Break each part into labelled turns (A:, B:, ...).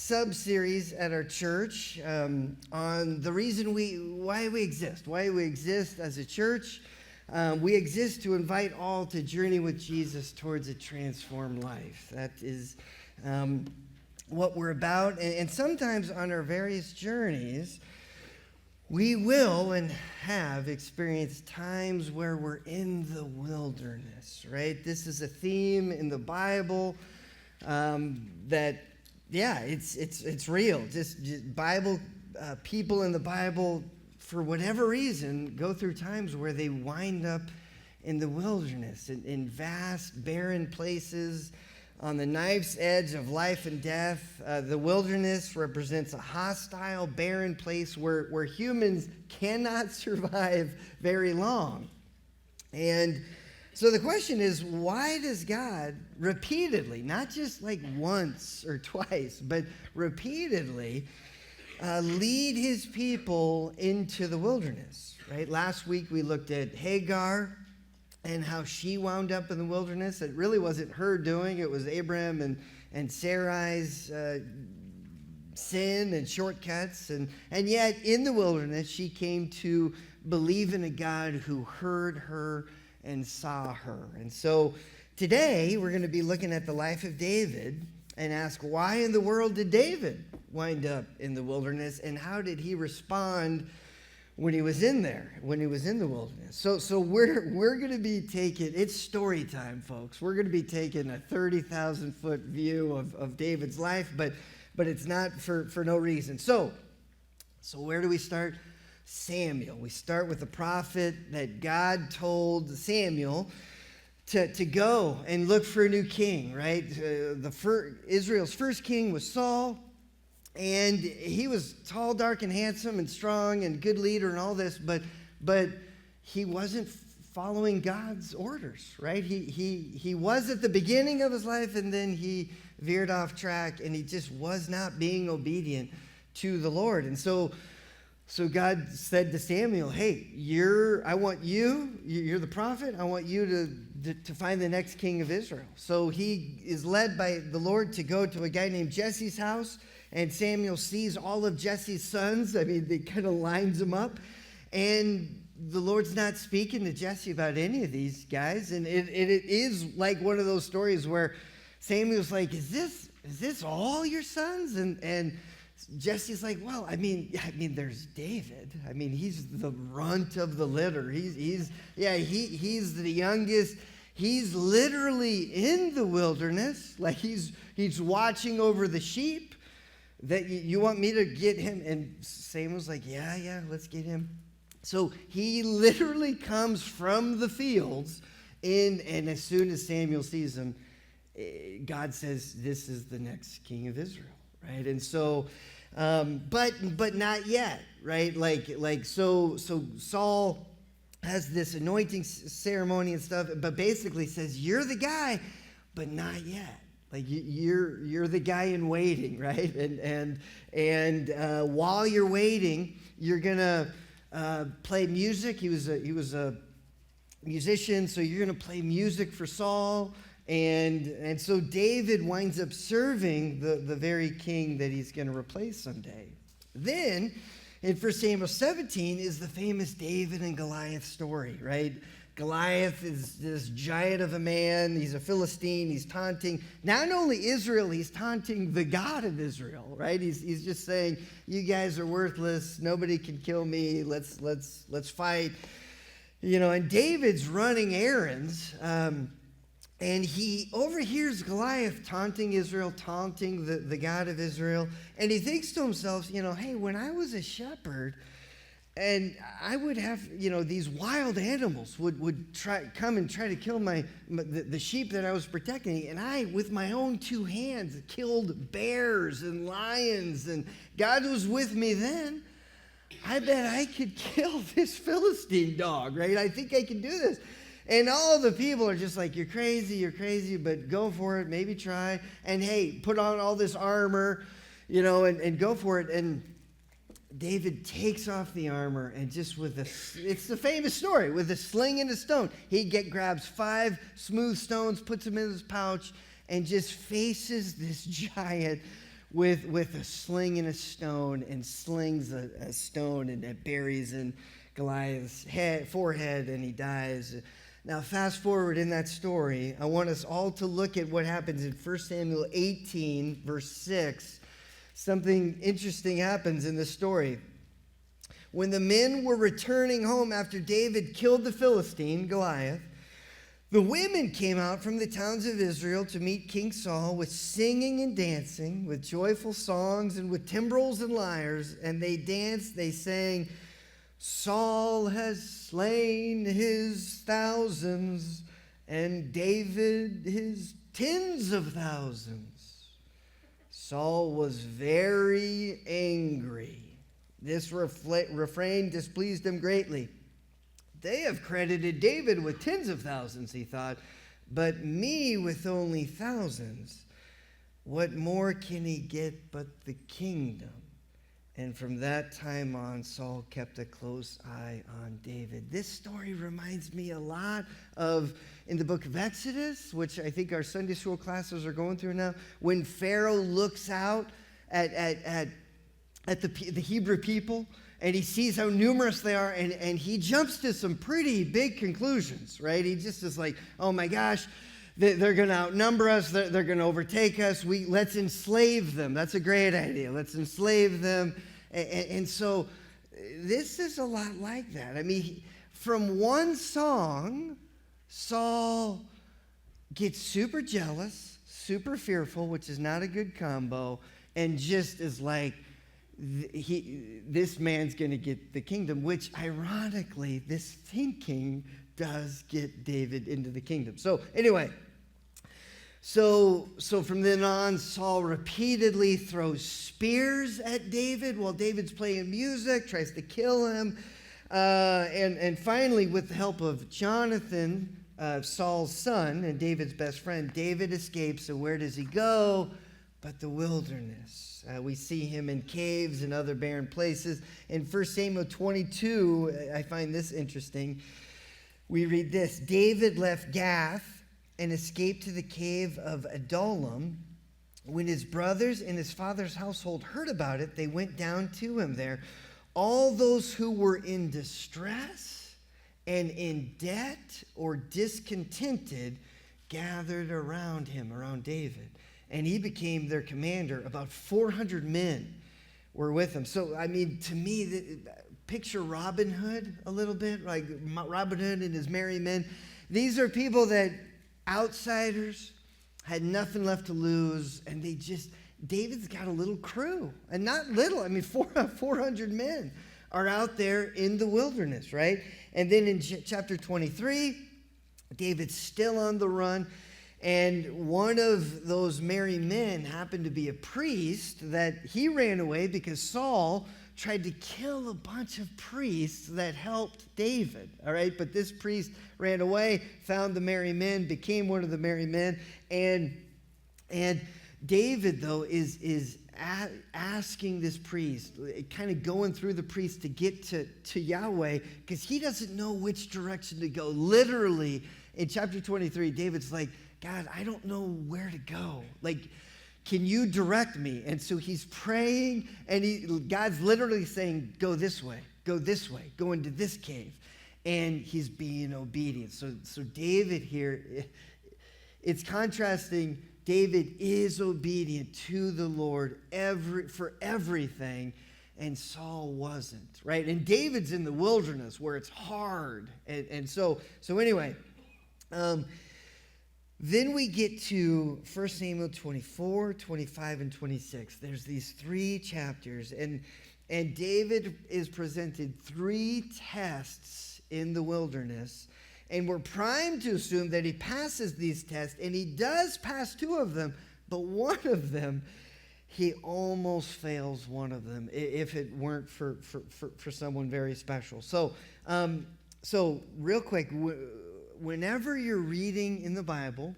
A: sub-series at our church on the reason why we exist as a church. We exist to invite all to journey with Jesus towards a transformed life. That is what we're about. And sometimes on our various journeys, we will and have experienced times where we're in the wilderness, right? This is a theme in the Bible that, it's real. Just Bible people in the Bible, for whatever reason, go through times where they wind up in the wilderness, in vast, barren places, on the knife's edge of life and death. The wilderness represents a hostile, barren place where humans cannot survive very long. And so the question is, why does God repeatedly, not just like once or twice, but repeatedly lead his people into the wilderness, right? Last week we looked at Hagar and how she wound up in the wilderness. It really wasn't her doing. It was Abraham and Sarai's sin and shortcuts. And yet in the wilderness, she came to believe in a God who heard her and saw her. And so today we're going to be looking at the life of David and ask, why in the world did David wind up in the wilderness, and how did he respond when he was in there, when he was in the wilderness? So we're going to be taking, it's story time, folks. We're going to be taking a 30,000-foot view of David's life, but it's not for no reason. So where do we start? Samuel. We start with the prophet that God told Samuel to go and look for a new king, right? Israel's first king was Saul. And he was tall, dark, and handsome, and strong, and good leader, and all this, but he wasn't following God's orders, right? He was at the beginning of his life, and then he veered off track, and he just was not being obedient to the Lord. And so God said to Samuel, "Hey, you're the prophet. I want you to find the next king of Israel." So he is led by the Lord to go to a guy named Jesse's house. And Samuel sees all of Jesse's sons. I mean, they kind of lines them up. And the Lord's not speaking to Jesse about any of these guys. And it is like one of those stories where Samuel's like, is this all your sons? And Jesse's like, well, I mean, there's David. I mean, he's the runt of the litter. He's the youngest. He's literally in the wilderness. Like he's watching over the sheep. That you want me to get him? And Samuel's like, yeah, let's get him. So he literally comes from the fields and as soon as Samuel sees him, God says, this is the next king of Israel, right? And so, but not yet, right? So Saul has this anointing ceremony and stuff, but basically says, you're the guy, but not yet. Like you're the guy in waiting, right? And while you're waiting, you're gonna play music. He was a musician, so you're gonna play music for Saul. And so David winds up serving the very king that he's gonna replace someday. Then in 1 Samuel 17 is the famous David and Goliath story, right? Goliath is this giant of a man. He's a Philistine. He's taunting not only Israel, he's taunting the God of Israel, right? He's just saying, you guys are worthless. Nobody can kill me. Let's fight. And David's running errands, and he overhears Goliath taunting Israel, taunting the God of Israel, and he thinks to himself, hey, when I was a shepherd, and I would have, these wild animals would come and try to kill the sheep that I was protecting. And I, with my own two hands, killed bears and lions. And God was with me then. I bet I could kill this Philistine dog, right? I think I can do this. And all the people are just like, you're crazy, but go for it. Maybe try. And hey, put on all this armor, and go for it. And David takes off the armor and just it's the famous story, with a sling and a stone. He grabs 5 smooth stones, puts them in his pouch, and just faces this giant with a sling and a stone, and slings a stone, and it buries in Goliath's forehead, and he dies. Now, fast forward in that story, I want us all to look at what happens in 1 Samuel 18, verse 6. Something interesting happens in this story. When the men were returning home after David killed the Philistine, Goliath, the women came out from the towns of Israel to meet King Saul with singing and dancing, with joyful songs and with timbrels and lyres. And they danced, they sang, "Saul has slain his thousands, and David his tens of thousands." Saul was very angry. This refrain displeased him greatly. "They have credited David with tens of thousands," he thought, "but me with only thousands. What more can he get but the kingdom?" And from that time on, Saul kept a close eye on David. This story reminds me a lot of, in the book of Exodus, which I think our Sunday school classes are going through now, when Pharaoh looks out at the Hebrew people, and he sees how numerous they are, and he jumps to some pretty big conclusions, right? He just is like, oh my gosh, they're going to outnumber us. They're going to overtake us. Let's enslave them. That's a great idea. Let's enslave them. And so this is a lot like that. I mean, from one song, Saul gets super jealous, super fearful, which is not a good combo, and just is like, this man's going to get the kingdom, which ironically, this thinking does get David into the kingdom. So anyway, so from then on, Saul repeatedly throws spears at David while David's playing music, tries to kill him. And finally, with the help of Jonathan, Saul's son and David's best friend, David escapes. And where does he go? But the wilderness. We see him in caves and other barren places. In 1 Samuel 22, I find this interesting. We read this: David left Gath and escaped to the cave of Adullam. When his brothers and his father's household heard about it, they went down to him there. All those who were in distress and in debt or discontented gathered around him, around David. And he became their commander. About 400 men were with him. So, I mean, to me, picture Robin Hood a little bit, like Robin Hood and his merry men. These are people that outsiders had nothing left to lose, and David's got a little crew, and not little. I mean, 400 men are out there in the wilderness, right? And then in chapter 23, David's still on the run. And one of those merry men happened to be a priest that he ran away because Saul tried to kill a bunch of priests that helped David, all right? But this priest ran away, found the merry men, became one of the merry men, and David, though, is asking this priest, kind of going through the priest to get to Yahweh, because he doesn't know which direction to go. Literally, in chapter 23, David's like, God, I don't know where to go. Like, can you direct me? And so he's praying, and God's literally saying, go this way, go into this cave. And he's being obedient. So David here, it's contrasting. David is obedient to the Lord for everything, and Saul wasn't, right? And David's in the wilderness where it's hard. And so anyway, then we get to 1 Samuel 24, 25, and 26. There's these 3 chapters, and David is presented 3 tests in the wilderness, and we're primed to assume that he passes these tests, and he does pass 2 of them, but one of them, he almost fails one of them, if it weren't for someone very special. So real quick, whenever you're reading in the Bible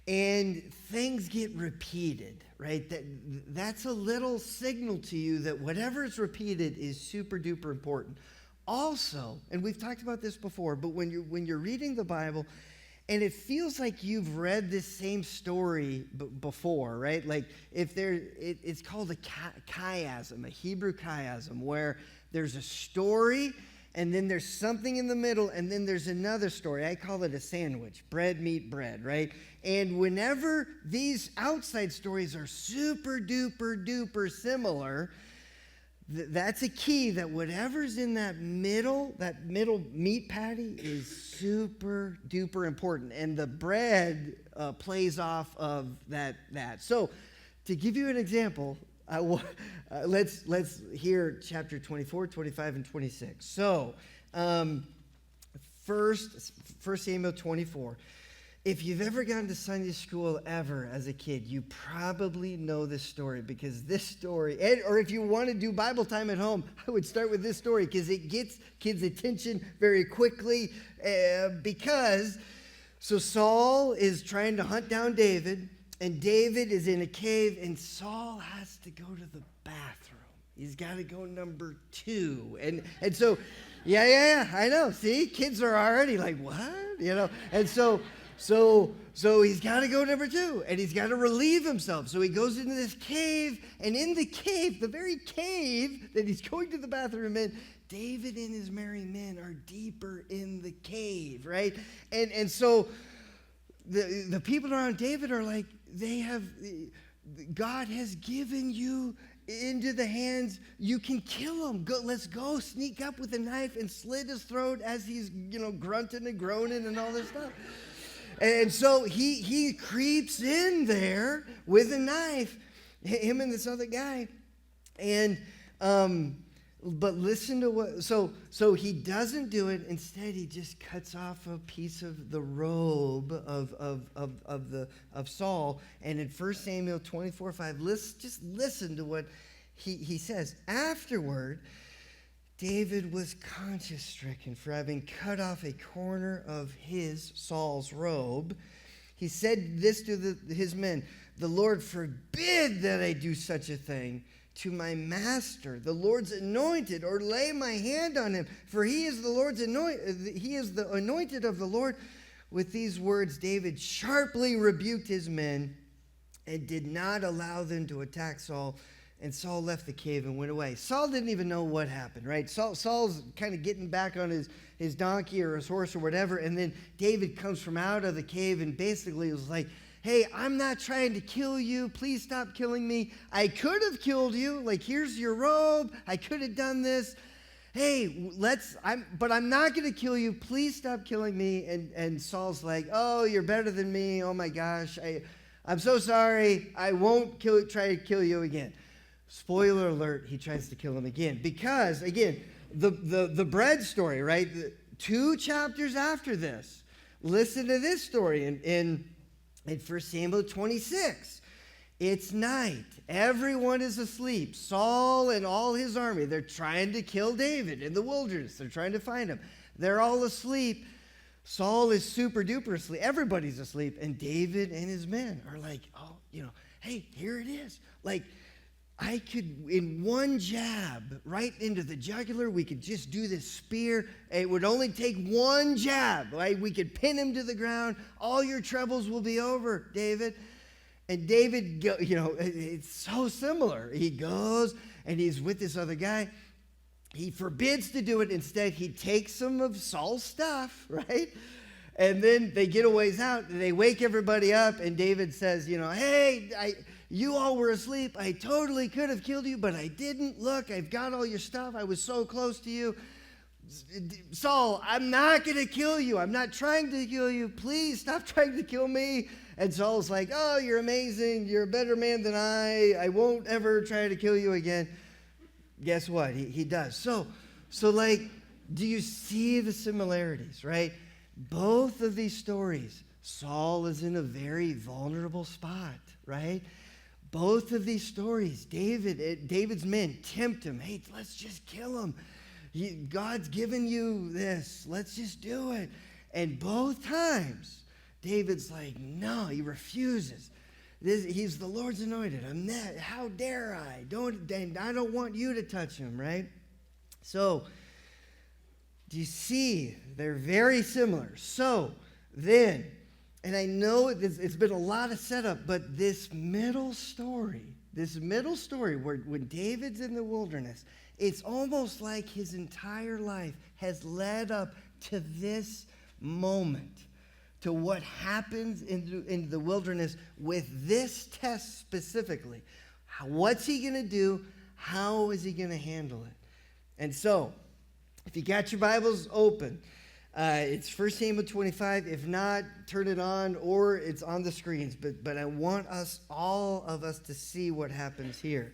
A: and things get repeated, right, that's a little signal to you that whatever is repeated is super duper important. Also, and we've talked about this before, but when you're reading the Bible And it feels like you've read this same story before, right? Like it's called a chiasm, a Hebrew chiasm, where there's a story, and then there's something in the middle, and then there's another story. I call it a sandwich, bread, meat, bread, right? And whenever these outside stories are super duper duper similar, that's a key that whatever's in that middle meat patty is super duper important. And the bread plays off of that. So to give you an example, let's hear chapter 24, 25, and 26. So, 1 Samuel 24. If you've ever gone to Sunday school ever as a kid, you probably know this story, because this story, or if you want to do Bible time at home, I would start with this story because it gets kids' attention very quickly. So Saul is trying to hunt down David, and David is in a cave, and Saul has to go to the bathroom. He's got to go number 2. And so, yeah, I know. See, kids are already like, what? And so he's got to go number 2, and he's got to relieve himself. So he goes into this cave, and in the cave, the very cave that he's going to the bathroom in, David and his merry men are deeper in the cave, right? And so the people around David are like, God has given you into the hands, you can kill him. Let's go sneak up with a knife and slit his throat as he's, grunting and groaning and all this stuff. And so he creeps in there with a knife, him and this other guy. And but listen to what, so he doesn't do it. Instead, he just cuts off a piece of the robe of Saul. And in 1 Samuel 24:5, just listen to what he says. Afterward, David was conscience-stricken for having cut off a corner of Saul's robe. He said this to his men, "The Lord forbid that I do such a thing to my master, the Lord's anointed, or lay my hand on him, for he is the Lord's anointed. He is the anointed of the Lord." With these words, David sharply rebuked his men and did not allow them to attack Saul. And Saul left the cave and went away. Saul didn't even know what happened, right? Saul's kind of getting back on his donkey or his horse or whatever, and then David comes from out of the cave and basically was like, "Hey, I'm not trying to kill you. Please stop killing me. I could have killed you. Like, here's your robe. I could have done this. Hey, but I'm not going to kill you. Please stop killing me." And Saul's like, "Oh, you're better than me. Oh my gosh. I'm so sorry. I won't try to kill you again." Spoiler alert, he tries to kill him again. Because, again, the bread story, right? 2 chapters after this, listen to this story in 1 Samuel 26. It's night. Everyone is asleep. Saul and all his army, they're trying to kill David in the wilderness. They're trying to find him. They're all asleep. Saul is super duper asleep. Everybody's asleep. And David and his men are like, "Oh, hey, here it is. Like, I could, in one jab, right into the jugular, we could just do this spear. It would only take one jab, right? We could pin him to the ground. All your troubles will be over, David." And David, it's so similar. He goes, and he's with this other guy. He forbids to do it. Instead, he takes some of Saul's stuff, right? And then they get a ways out, and they wake everybody up, and David says, "Hey, you all were asleep. I totally could have killed you, but I didn't. Look, I've got all your stuff. I was so close to you. Saul, I'm not going to kill you. I'm not trying to kill you. Please stop trying to kill me." And Saul's like, "Oh, you're amazing. You're a better man than I. I won't ever try to kill you again." Guess what? He does. So do you see the similarities, right? Both of these stories, Saul is in a very vulnerable spot, right? Both of these stories, David's men tempt him. "Hey, let's just kill him. God's given you this. Let's just do it." And both times, David's like, no, he refuses. He's the Lord's anointed. How dare I? I don't want you to touch him, right? So, do you see? They're very similar. So, then, And I know it's been a lot of setup, but this middle story where when David's in the wilderness, it's almost like his entire life has led up to this moment, to what happens in the wilderness with this test specifically. What's he going to do? How is he going to handle it? And so, if you got your Bibles open, it's 1 Samuel 25. If not, turn it on, or it's on the screens. But I want all of us, to see what happens here.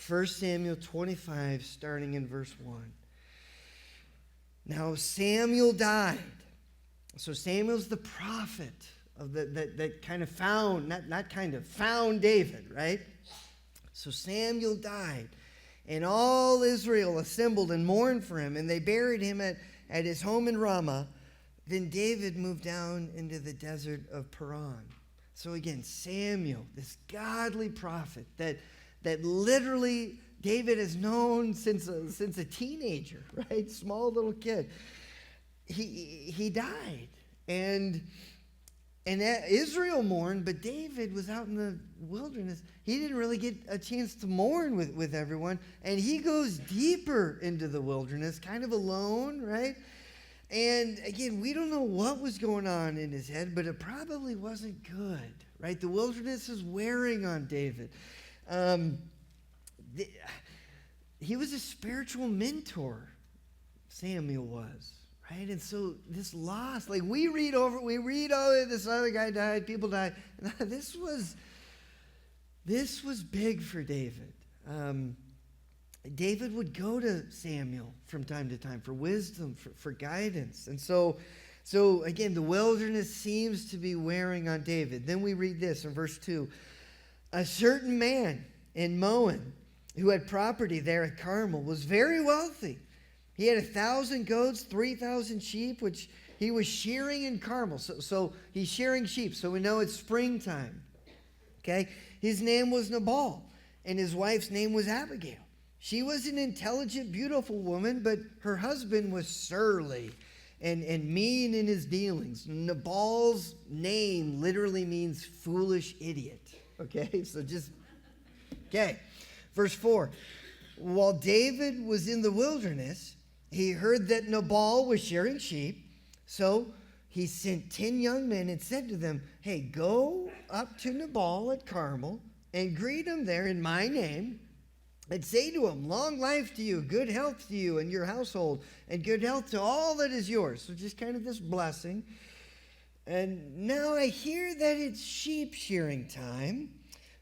A: 1 Samuel 25, starting in verse 1. Now Samuel died. So Samuel's the prophet that kind of found David, right? So Samuel died, and all Israel assembled and mourned for him, and they buried him at his home in Ramah. Then David moved down into the desert of Paran. So again, Samuel, this godly prophet that literally David has known since a teenager, right? Small little kid. He died. And Israel mourned, but David was out in the wilderness. He didn't really get a chance to mourn with everyone. And he goes deeper into the wilderness, kind of alone, right? And again, we don't know what was going on in his head, but it probably wasn't good, right? The wilderness is wearing on David. He was a spiritual mentor, Samuel was, right? And so this loss, like we read, oh, this other guy died, people died. This was big for David. David would go to Samuel from time to time for wisdom, for guidance. And so again, the wilderness seems to be wearing on David. Then we read this in verse 2. A certain man in Moab who had property there at Carmel was very wealthy. He had 1,000 goats, 3,000 sheep, which he was shearing in Carmel. So he's shearing sheep, so we know it's springtime. Okay? His name was Nabal, and his wife's name was Abigail. She was an intelligent, beautiful woman, but her husband was surly and mean in his dealings. Nabal's name literally means foolish idiot. Okay? Okay. Verse 4. While David was in the wilderness, he heard that Nabal was shearing sheep. So he sent 10 young men and said to them, hey, go up to Nabal at Carmel and greet him there in my name. And say to him, long life to you, good health to you and your household, and good health to all that is yours. So just kind of this blessing. And now I hear that it's sheep shearing time.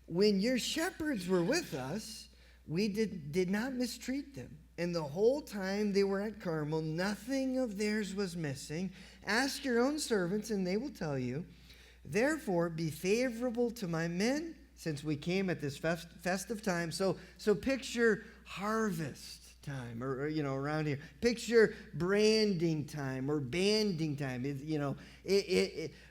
A: When your shepherds were with us, we did not mistreat them. And the whole time they were at Carmel, nothing of theirs was missing. Ask your own servants, and they will tell you. Therefore, be favorable to my men, since we came at this festive time. So picture harvest time, or around here. Picture branding time or banding time.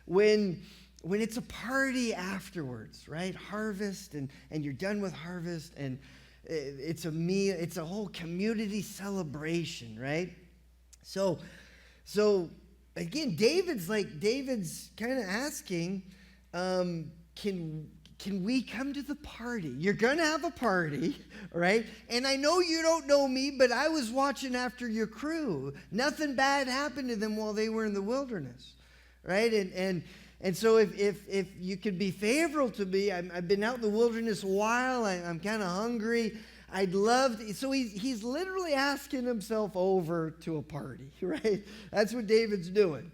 A: When it's a party afterwards, right? Harvest, and you're done with harvest, and it's a meal. It's a whole community celebration, right? So again, David's kind of asking, Can we come to the party? You're going to have a party, right? And I know you don't know me, but I was watching after your crew. Nothing bad happened to them while they were in the wilderness, right? And so if you could be favorable to me, I've been out in the wilderness a while. I'm kind of hungry. I'd love to. So he's literally asking himself over to a party, right? That's what David's doing.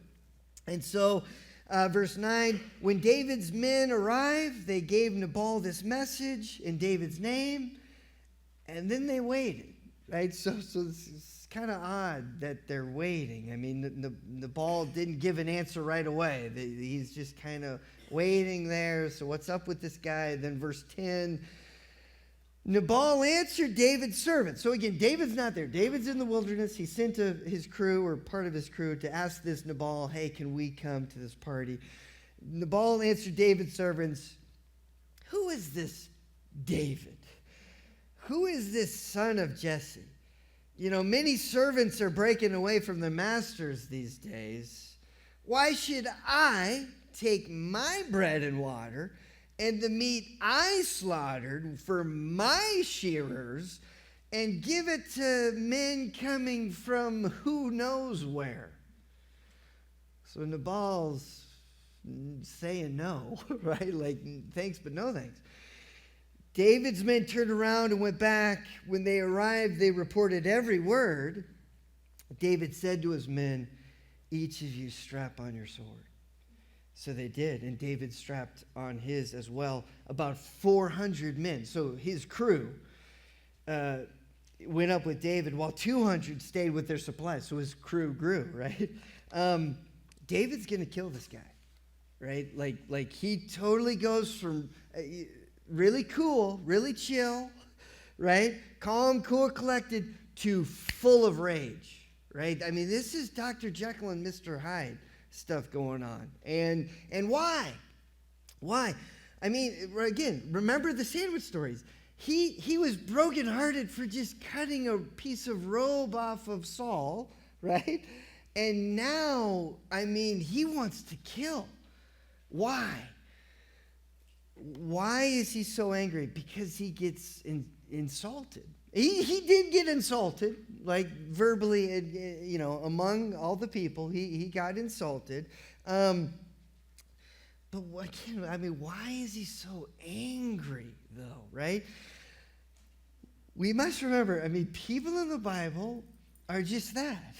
A: And so verse 9, when David's men arrived, they gave Nabal this message in David's name, and then they waited, right? So it's kind of odd that they're waiting. I mean, Nabal didn't give an answer right away. He's just kind of waiting there. So what's up with this guy? Then verse 10, Nabal answered David's servant. So again, David's not there. David's in the wilderness. He sent his crew, or part of his crew, to ask this Nabal, hey, can we come to this party? Nabal answered David's servants, who is this David? Who is this son of Jesse? Many servants are breaking away from their masters these days. Why should I take my bread and water and the meat I slaughtered for my shearers and give it to men coming from who knows where. So Nabal's saying no, right? Like, thanks, but no thanks. David's men turned around and went back. When they arrived, they reported every word. David said to his men, each of you strap on your sword. So they did, and David strapped on his as well, about 400 men. So his crew went up with David, while 200 stayed with their supplies. So his crew grew, right? David's going to kill this guy, right? Like he totally goes from really cool, really chill, right? Calm, cool, collected, to full of rage, right? I mean, this is Dr. Jekyll and Mr. Hyde stuff going on. And why? Why? I mean, again, remember the sandwich stories. He was brokenhearted for just cutting a piece of robe off of Saul, right? And now, I mean, he wants to kill. Why? Why is he so angry? Because he gets insulted. He did get insulted, like verbally, you know, among all the people. He got insulted. But again, I mean, why is he so angry, though, right? We must remember, I mean, people in the Bible are just that.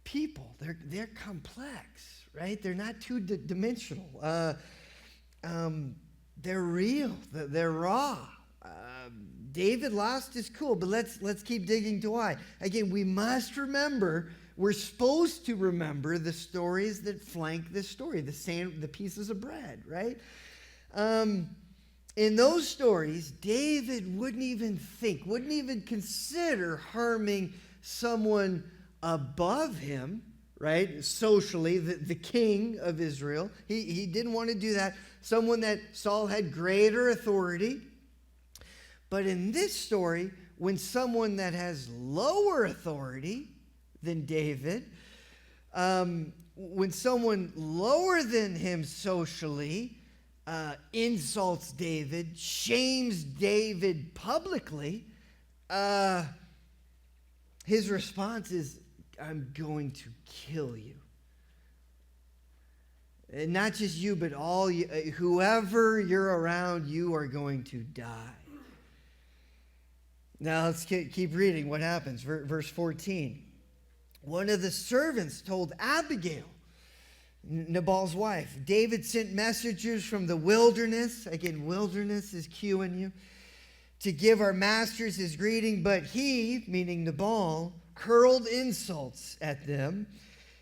A: People. They're complex, right? They're not two-dimensional. They're real. They're raw. David lost his cool, but let's keep digging to why. Again, we must remember, we're supposed to remember the stories that flank this story, the pieces of bread, right? In those stories, David wouldn't even consider harming someone above him, right? Socially, the king of Israel. He didn't want to do that. Someone that Saul had greater authority. But in this story, when someone that has lower authority than David, when someone lower than him socially insults David, shames David publicly, his response is, I'm going to kill you. And not just you, but all you, whoever you're around, you are going to die. Now let's keep reading what happens. Verse 14. One of the servants told Abigail, Nabal's wife, David sent messengers from the wilderness. Again, wilderness is cueing you. To give our masters his greeting, but he, meaning Nabal, hurled insults at them.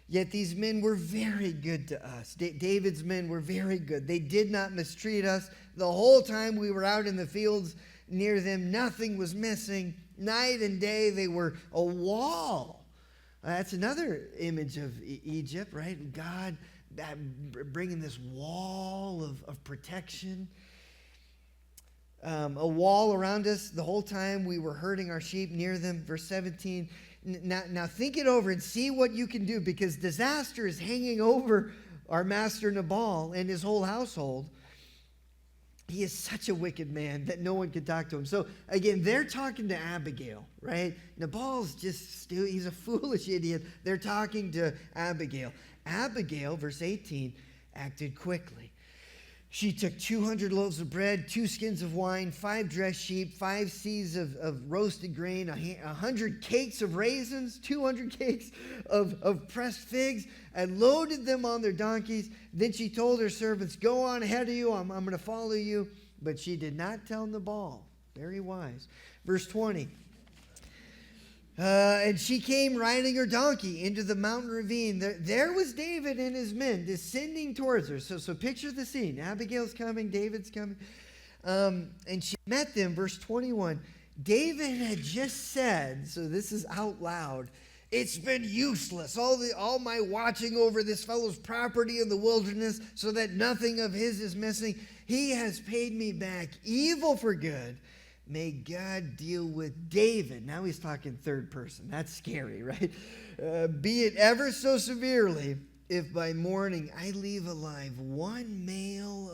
A: Yet these men were very good to us. David's men were very good. They did not mistreat us. The whole time we were out in the fields near them, nothing was missing. Night and day, they were a wall. That's another image of Egypt, right? God bringing this wall of protection. A wall around us the whole time we were herding our sheep near them. Verse 17. Now think it over and see what you can do, because disaster is hanging over our master Nabal and his whole household. He is such a wicked man that no one could talk to him. So again, they're talking to Abigail, right? Nabal's he's a foolish idiot. They're talking to Abigail. Abigail, verse 18, acted quickly. She took 200 loaves of bread, 2 skins of wine, 5 dressed sheep, 5 seahs of roasted grain, 100 cakes of raisins, 200 cakes of pressed figs, and loaded them on their donkeys. Then she told her servants, go on ahead of you, I'm going to follow you. But she did not tell Nabal. Very wise. Verse 20. And she came riding her donkey into the mountain ravine. There was David and his men descending towards her. So picture the scene. Abigail's coming, David's coming. And she met them, verse 21. David had just said, so this is out loud, it's been useless, all my watching over this fellow's property in the wilderness so that nothing of his is missing. He has paid me back evil for good. May God deal with David. Now he's talking third person. That's scary, right? Be it ever so severely, if by morning I leave alive one male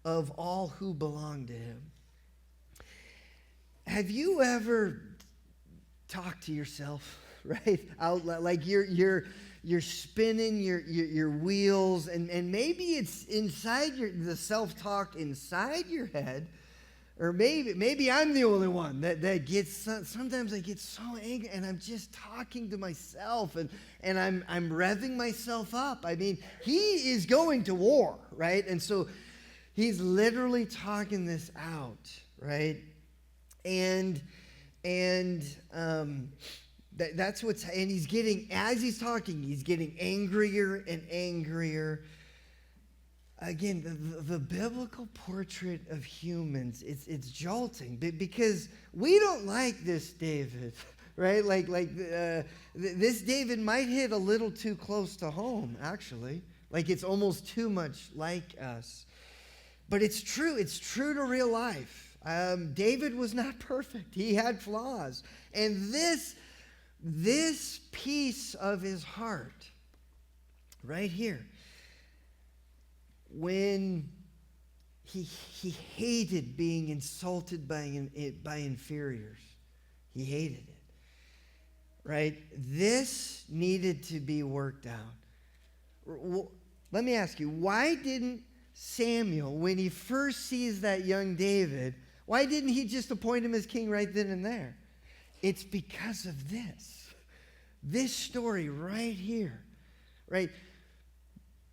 A: of all who belong to him. Have you ever talked to yourself, right? Out like you're spinning your wheels, and maybe it's inside the self-talk inside your head, or maybe I'm the only one that gets, sometimes I get so angry and I'm just talking to myself and I'm revving myself up. I mean, he is going to war, right? And so he's literally talking this out, right? And that's and he's getting, as he's talking, he's getting angrier and angrier. Again, the biblical portrait of humans, it's jolting because we don't like this David, right? This David might hit a little too close to home, actually. Like it's almost too much like us. But it's true. It's true to real life. David was not perfect. He had flaws. And this piece of his heart, right here, when he hated being insulted by inferiors. He hated it, right? This needed to be worked out. Let me ask you, why didn't Samuel, when he first sees that young David, why didn't he just appoint him as king right then and there? It's because of this story right here, right?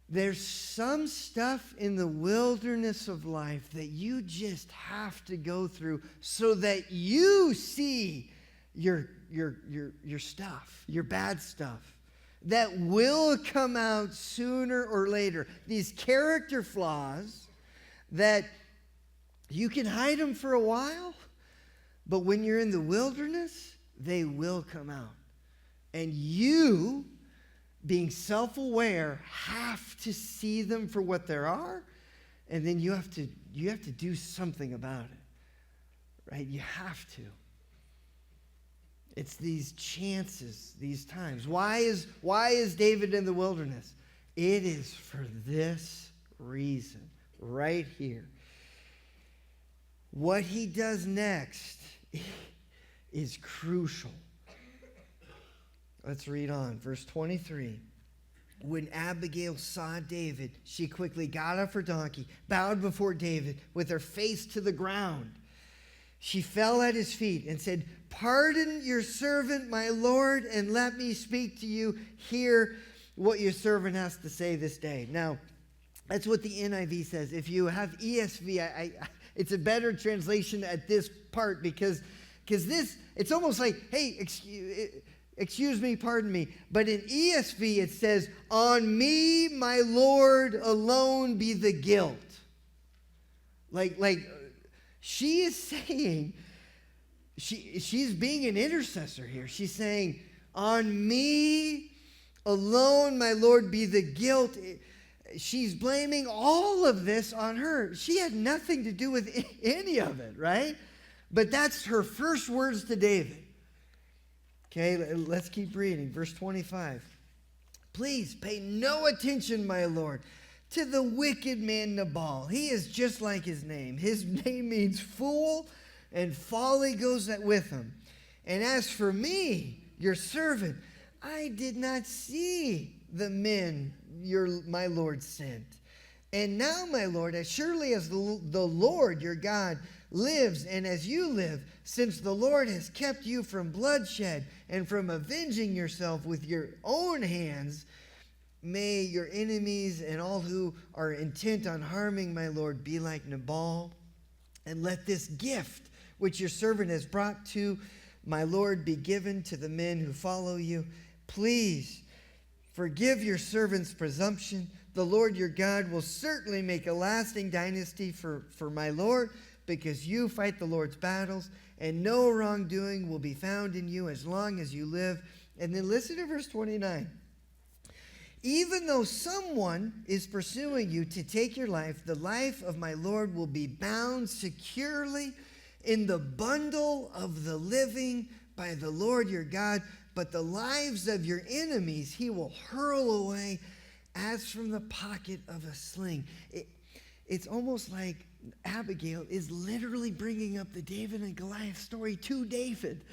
A: There's some stuff in the wilderness of life that you just have to go through so that you see your stuff, your bad stuff, that will come out sooner or later. These character flaws that you can hide them for a while, but when you're in the wilderness, they will come out. And you, being self-aware, have to see them for what they are, and then you have to do something about it, right? You have to. It's these chances, these times. Why is David in the wilderness? It is for this reason, right here. What he does next is crucial. Let's read on. Verse 23. When Abigail saw David, she quickly got off her donkey, bowed before David with her face to the ground. She fell at his feet and said, "Pardon your servant, my lord, and let me speak to you. Hear what your servant has to say this day." Now, that's what the NIV says. If you have ESV, it's a better translation at this part because this, it's almost like, hey, excuse me, pardon me. But in ESV, it says, "On me, my Lord, alone be the guilt." Like she is saying, she's being an intercessor here. She's saying, "On me alone, my Lord, be the guilt." She's blaming all of this on her. She had nothing to do with any of it, right? But that's her first words to David. Okay, let's keep reading. Verse 25. "Please pay no attention, my Lord, to the wicked man Nabal. He is just like his name. His name means fool, and folly goes with him. And as for me, your servant, I did not see the men my Lord sent. And now, my Lord, as surely as the Lord your God lives, and as you live, since the Lord has kept you from bloodshed and from avenging yourself with your own hands, may your enemies and all who are intent on harming my Lord be like Nabal. And let this gift which your servant has brought to my Lord be given to the men who follow you. Please forgive your servant's presumption. The Lord your God will certainly make a lasting dynasty for my Lord, because you fight the Lord's battles, and no wrongdoing will be found in you as long as you live." And then listen to verse 29. "Even though someone is pursuing you to take your life, the life of my Lord will be bound securely in the bundle of the living by the Lord your God, but the lives of your enemies he will hurl away as from the pocket of a sling. It's almost like Abigail is literally bringing up the David and Goliath story to David.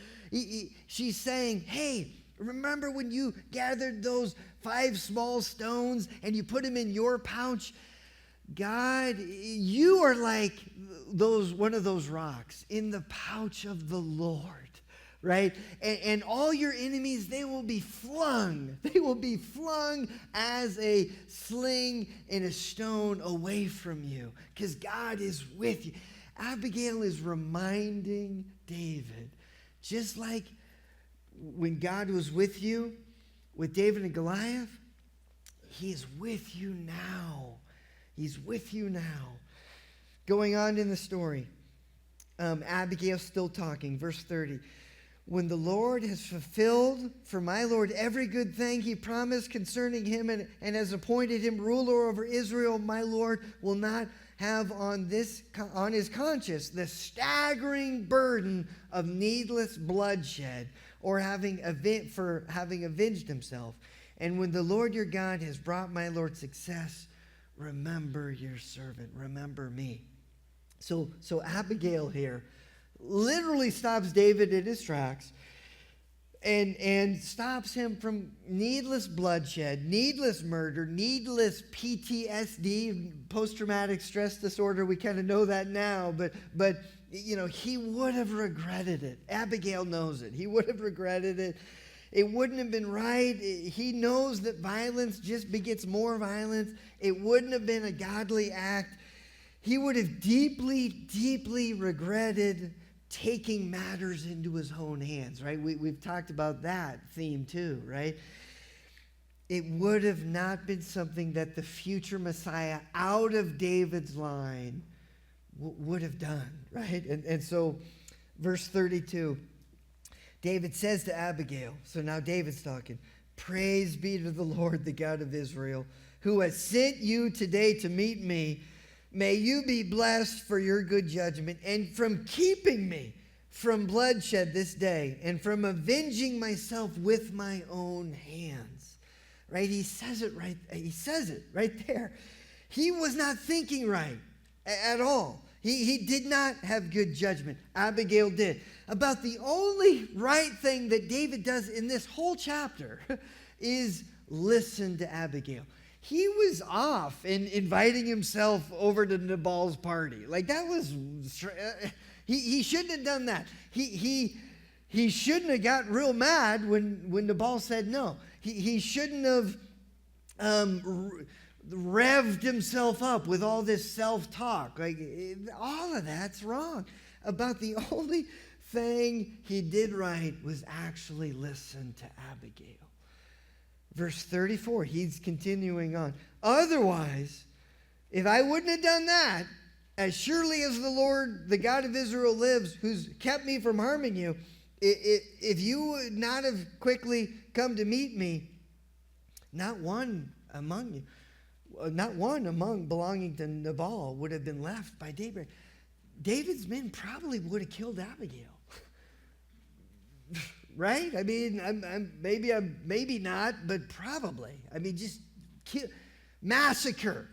A: She's saying, hey, remember when you gathered those 5 small stones and you put them in your pouch? God, you are like one of those rocks in the pouch of the Lord, right? And all your enemies, they will be flung. They will be flung as a sling and a stone away from you because God is with you. Abigail is reminding David, just like when God was with you, with David and Goliath, he is with you now. He's with you now. Going on in the story, Abigail's still talking. Verse 30. When the Lord has fulfilled for my Lord every good thing he promised concerning him and has appointed him ruler over Israel, my Lord will not have on his conscience the staggering burden of needless bloodshed or having avenged himself. And when the Lord your God has brought my Lord success, remember your servant, remember me. So Abigail here literally stops David in his tracks and stops him from needless bloodshed, needless murder, needless PTSD, post-traumatic stress disorder. We kind of know that now, but you know, he would have regretted it. Abigail knows it. He would have regretted it. It wouldn't have been right. He knows that violence just begets more violence. It wouldn't have been a godly act. He would have deeply, deeply regretted taking matters into his own hands, right? We've talked about that theme too, right? It would have not been something that the future Messiah out of David's line would have done, right? And so verse 32, David says to Abigail, so now David's talking, praise be to the Lord, the God of Israel, who has sent you today to meet me. May you be blessed for your good judgment and from keeping me from bloodshed this day and from avenging myself with my own hands. Right? He says it right there. He was not thinking right at all. He did not have good judgment. Abigail did. About the only right thing that David does in this whole chapter is listen to Abigail. He was off in inviting himself over to Nabal's party. Like that was, he shouldn't have done that. He shouldn't have got real mad when Nabal said no. He shouldn't have revved himself up with all this self-talk. Like all of that's wrong. About the only thing he did right was actually listen to Abigail. Verse 34, he's continuing on. Otherwise, if I wouldn't have done that, as surely as the Lord, the God of Israel lives, who's kept me from harming you, if you would not have quickly come to meet me, not one among belonging to Nabal would have been left by daybreak. David's men probably would have killed Abigail. Right? I mean, maybe not, but probably. I mean, just massacre.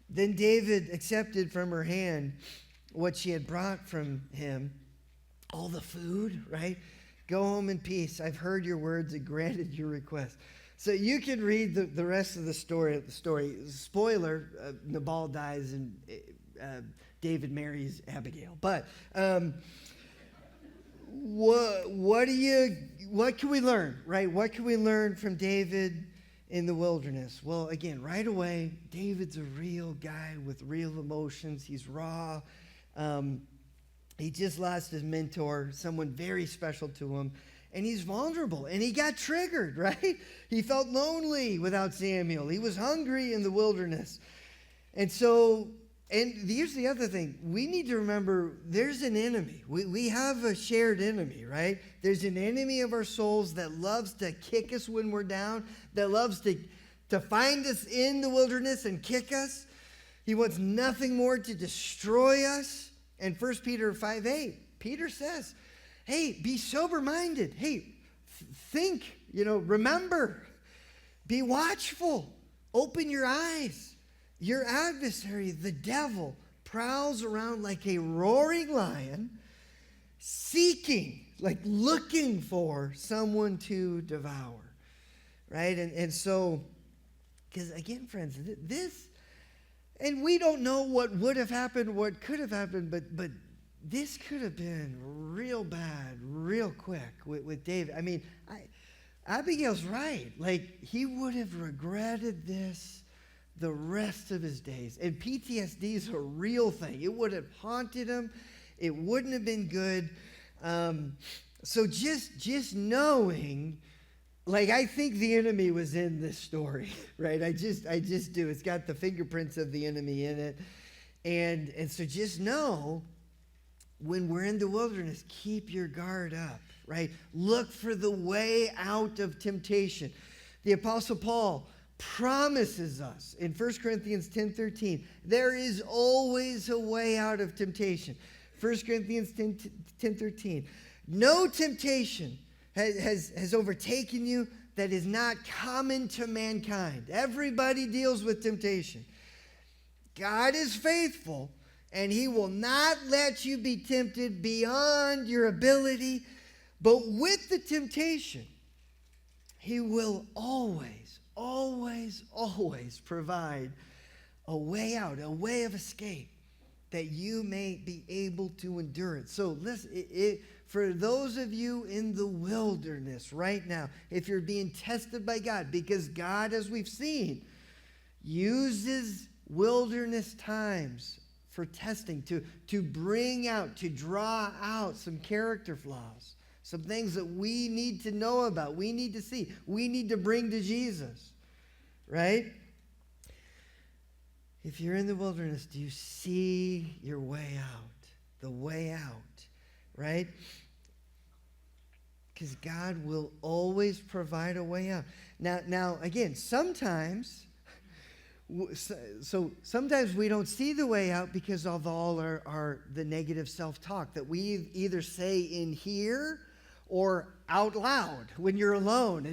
A: Then David accepted from her hand what she had brought from him, all the food, right? Go home in peace. I've heard your words and granted your request. So you can read the rest of the story. Spoiler, Nabal dies and David marries Abigail. But what can we learn, right? What can we learn from David in the wilderness? Well, again, right away, David's a real guy with real emotions. He's raw. He just lost his mentor, someone very special to him, and he's vulnerable, and he got triggered, right? He felt lonely without Samuel. He was hungry in the wilderness. And here's the other thing. We need to remember there's an enemy. We have a shared enemy, right? There's an enemy of our souls that loves to kick us when we're down, that loves to find us in the wilderness and kick us. He wants nothing more to destroy us. And 1 Peter 5:8, Peter says, hey, be sober-minded. Hey, think, remember. Be watchful. Open your eyes. Your adversary, the devil, prowls around like a roaring lion, seeking, like looking for someone to devour. Right? And so, because again, friends, this, and we don't know what would have happened, what could have happened, but this could have been real bad, real quick with David. I mean, Abigail's right. Like, he would have regretted this the rest of his days. And PTSD is a real thing. It would have haunted him. It wouldn't have been good. So just knowing, like, I think the enemy was in this story, right? I just do. It's got the fingerprints of the enemy in it. And so just know, when we're in the wilderness, keep your guard up, right? Look for the way out of temptation. The Apostle Paul promises us in 1 Corinthians 10:13, there is always a way out of temptation. 1 Corinthians 10:13, no temptation has overtaken you that is not common to mankind. Everybody deals with temptation. God is faithful, and he will not let you be tempted beyond your ability. But with the temptation, he will always, always, always provide a way out, a way of escape, that you may be able to endure it. So listen, for those of you in the wilderness right now, if you're being tested by God, because God, as we've seen, uses wilderness times for testing, to bring out, to draw out some character flaws, some things that we need to know about, we need to see, we need to bring to Jesus, right? If you're in the wilderness, do you see your way out? The way out, right? Because God will always provide a way out. Now again, sometimes we don't see the way out because of all the negative self-talk that we either say in here or out loud when you're alone,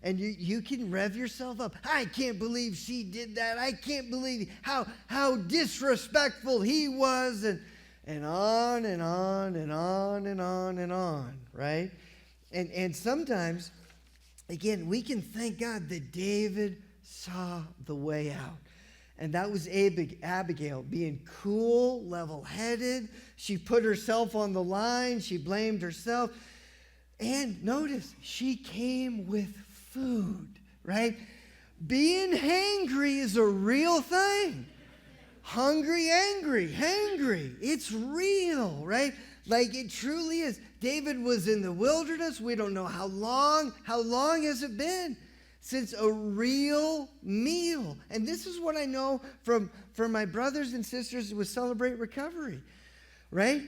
A: and you can rev yourself up. I can't believe she did that. I can't believe how disrespectful he was, and on and on and on and on and on, right? And sometimes, again, we can thank God that David saw the way out. And that was Abigail being cool, level-headed. She put herself on the line. She blamed herself. And notice, she came with food, right? Being hangry is a real thing. Hungry, angry, hangry. It's real, right? Like, it truly is. David was in the wilderness. We don't know how long. How long has it been since a real meal? And this is what I know from my brothers and sisters with Celebrate Recovery, right?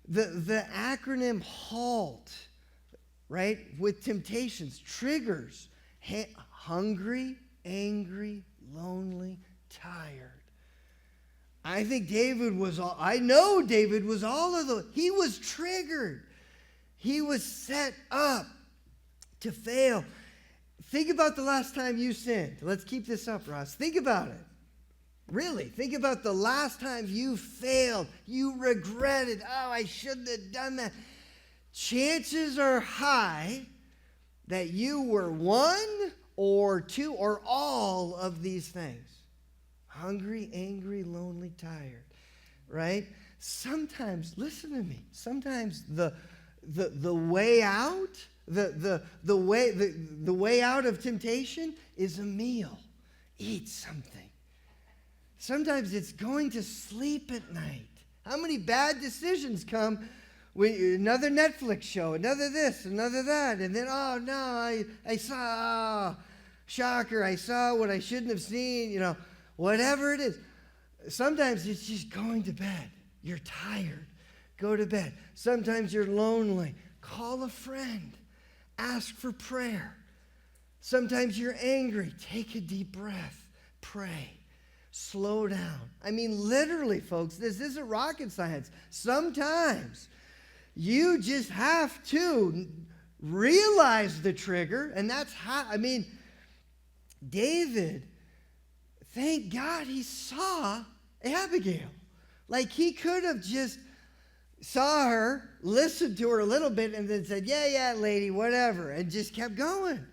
A: The acronym HALT, right, with temptations, triggers, hungry, angry, lonely, tired. I think I know David was all of those. He was triggered. He was set up to fail. Think about the last time you sinned. Let's keep this up, Ross. Think about it. Really, think about the last time you failed. You regretted, I shouldn't have done that. Chances are high that you were one or two or all of these things. Hungry, angry, lonely, tired, right? Sometimes, listen to me, sometimes the way out, the way out of temptation is a meal. Eat something. Sometimes it's going to sleep at night. How many bad decisions come with another Netflix show, another this, another that, and then, I saw, shocker, I saw what I shouldn't have seen, whatever it is. Sometimes it's just going to bed. You're tired. Go to bed. Sometimes you're lonely. Call a friend. Ask for prayer. Sometimes you're angry. Take a deep breath. Pray. Slow down. I mean, literally, folks, this isn't rocket science. Sometimes you just have to realize the trigger, and that's how, David, thank God he saw Abigail. Like he could have just saw her, listened to her a little bit, and then said, yeah, lady, whatever, and just kept going.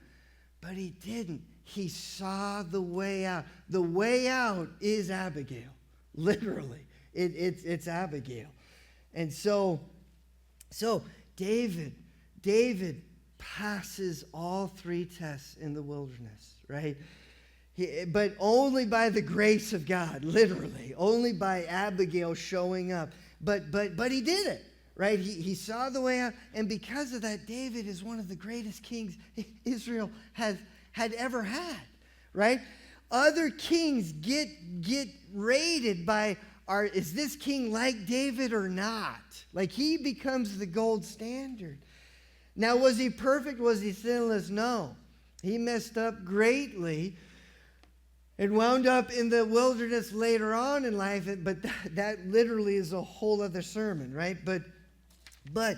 A: But he didn't. He saw the way out. The way out is Abigail. Literally. It's Abigail. And so David passes all 3 tests in the wilderness, right? But only by the grace of God, literally. Only by Abigail showing up. But he did it, right? He saw the way out. And because of that, David is one of the greatest kings Israel had ever had, right? Other kings get rated by, is this king like David or not? Like he becomes the gold standard. Now, was he perfect? Was he sinless? No. He messed up greatly and wound up in the wilderness later on in life, but that literally is a whole other sermon, right? But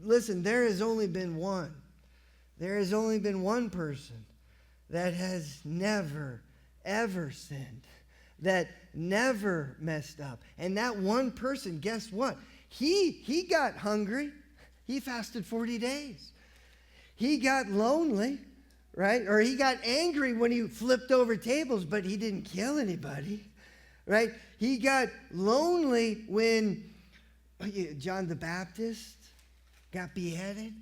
A: listen, there has only been one. There has only been one person that has never, ever sinned, that never messed up. And that one person, guess what? He got hungry. He fasted 40 days. He got lonely. Right? Or he got angry when he flipped over tables, but he didn't kill anybody. Right? He got lonely when John the Baptist got beheaded.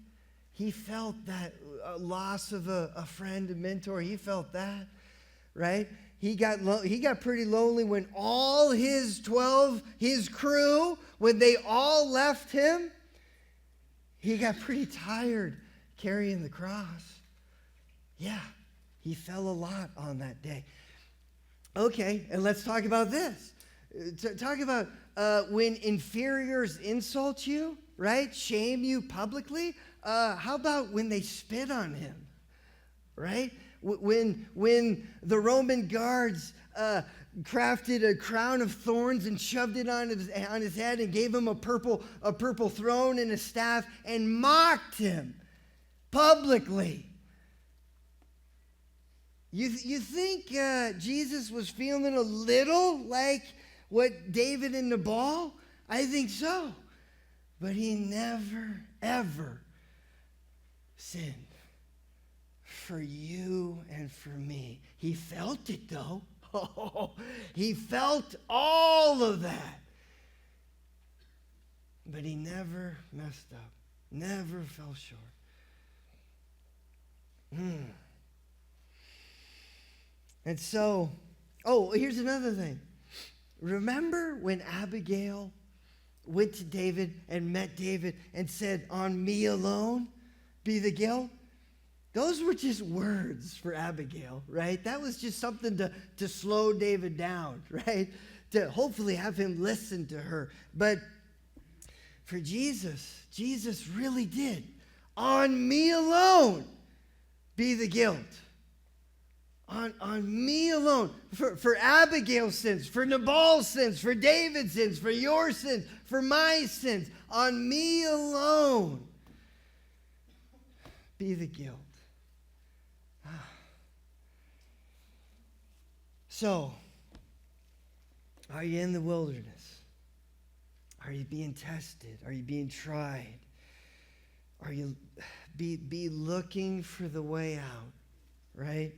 A: He felt that loss of a friend, a mentor. He felt that. Right? He got pretty lonely when all his 12, his crew, when they all left him. He got pretty tired carrying the cross. Yeah, he fell a lot on that day. Okay, and let's talk about this. Talk about when inferiors insult you, right? Shame you publicly. How about when they spit on him, right? When the Roman guards crafted a crown of thorns and shoved it on his head and gave him a purple throne and a staff and mocked him publicly. You think Jesus was feeling a little like what David and Nabal? I think so. But he never, ever sinned for you and for me. He felt it, though. Oh, he felt all of that. But he never messed up, never fell short. And so, here's another thing. Remember when Abigail went to David and met David and said, "On me alone be the guilt"? Those were just words for Abigail, right? That was just something to slow David down, right? To hopefully have him listen to her. But for Jesus really did. On me alone be the guilt. On me alone. For Abigail's sins, for Nabal's sins, for David's sins, for your sins, for my sins. On me alone be the guilt. So, are you in the wilderness? Are you being tested? Are you being tried? Are you be looking for the way out, right?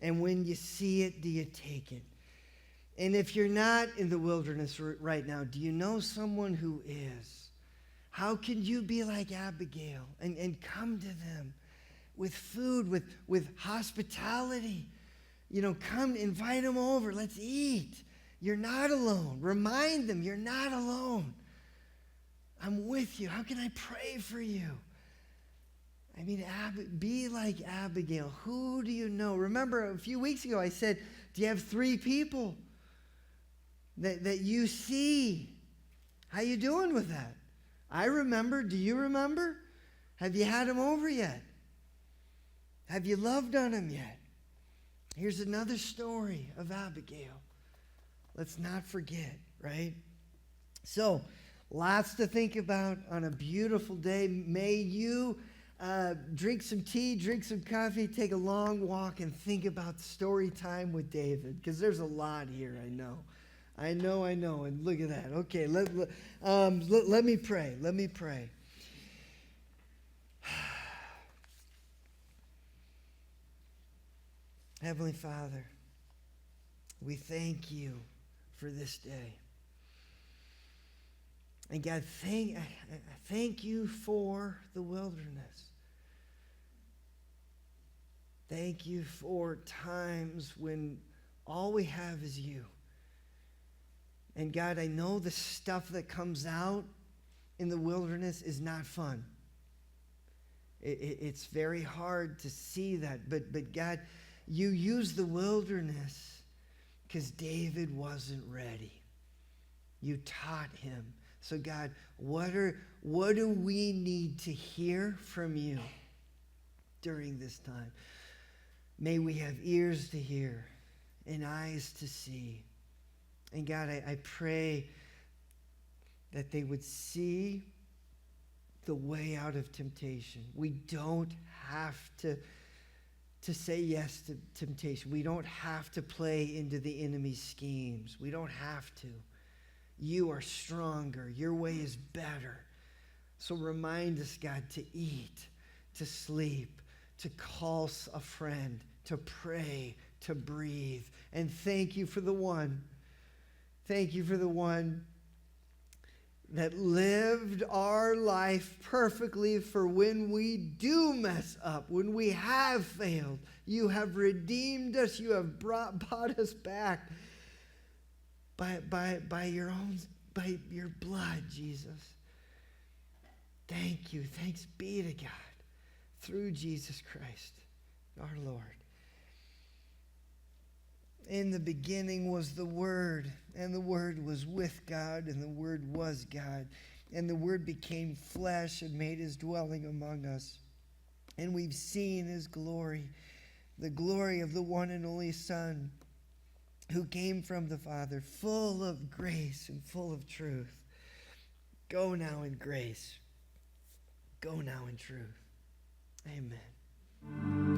A: And when you see it, do you take it? And if you're not in the wilderness right now, do you know someone who is? How can you be like Abigail and come to them with food, with hospitality? You know, come, invite them over. Let's eat. You're not alone. Remind them you're not alone. I'm with you. How can I pray for you? I mean, be like Abigail. Who do you know? Remember, a few weeks ago I said, do you have 3 people that you see? How you doing with that? I remember. Do you remember? Have you had them over yet? Have you loved on them yet? Here's another story of Abigail. Let's not forget, right? So, lots to think about on a beautiful day. May you drink some tea, drink some coffee, take a long walk, and think about story time with David, because there's a lot here, I know. And look at that. Okay, let me pray. Let me pray. Heavenly Father, we thank you for this day. And God, thank you for the wilderness. Thank you for times when all we have is you. And God, I know the stuff that comes out in the wilderness is not fun. It's very hard to see that. But God, you use the wilderness because David wasn't ready. You taught him. So God, what do we need to hear from you during this time? May we have ears to hear and eyes to see. And God, I pray that they would see the way out of temptation. We don't have to say yes to temptation. We don't have to play into the enemy's schemes. We don't have to. You are stronger. Your way is better. So remind us, God, to eat, to sleep, to call a friend, to pray, to breathe. And thank you for the one. Thank you for the one that lived our life perfectly for when we do mess up, when we have failed. You have redeemed us. You have bought us back by your blood, Jesus. Thank you. Thanks be to God through Jesus Christ, our Lord. In the beginning was the Word, and the Word was with God, and the Word was God. And the Word became flesh and made his dwelling among us. And we've seen his glory, the glory of the one and only Son, who came from the Father, full of grace and full of truth. Go now in grace. Go now in truth. Amen.